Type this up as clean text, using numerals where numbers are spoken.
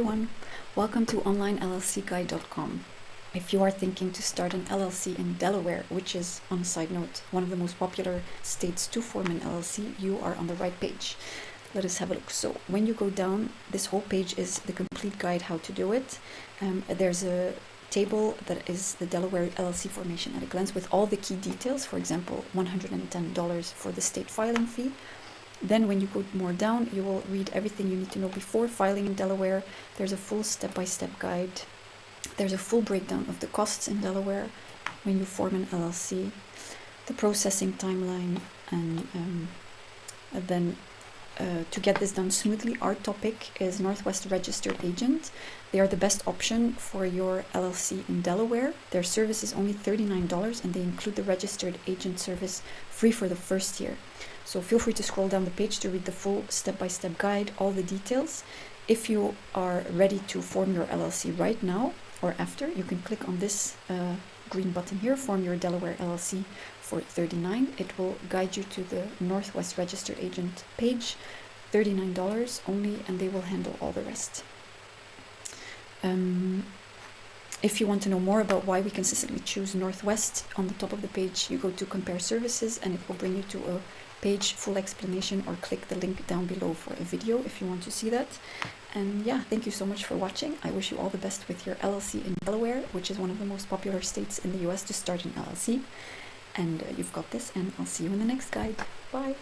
Everyone, welcome to onlinellcguide.com. If you are thinking to start an LLC in Delaware, which is, on a side note, one of the most popular states to form an LLC, you are on the right page. Let us have a look. So when you go down, this whole page is the complete guide how to do it. There's a table that is the Delaware LLC formation at a glance with all the key details. For example, $110 for the state filing fee. Then when you go more down, you will read everything you need to know before filing in Delaware. There's a full step-by-step guide. There's a full breakdown of the costs in Delaware when you form an LLC, the processing timeline, and then to get this done smoothly, our topic is Northwest Registered Agent. They are the best option for your LLC in Delaware. Their service is only $39 and they include the registered agent service free for the first year. So feel free to scroll down the page to read the full step-by-step guide, all the details. If you are ready to form your LLC right now or after, you can click on this green button here, Form Your Delaware LLC for $39. It will guide you to the Northwest Registered Agent page, $39 only, and they will handle all the rest. If you want to know more about why we consistently choose Northwest, on the top of the page you go to Compare Services and it will bring you to a page full explanation, or click the link down below for a video if you want to see that. And yeah, thank you so much for watching. I wish you all the best with your LLC in Delaware, which is one of the most popular states in the US to start an LLC. And you've got this, and I'll see you in the next guide. Bye!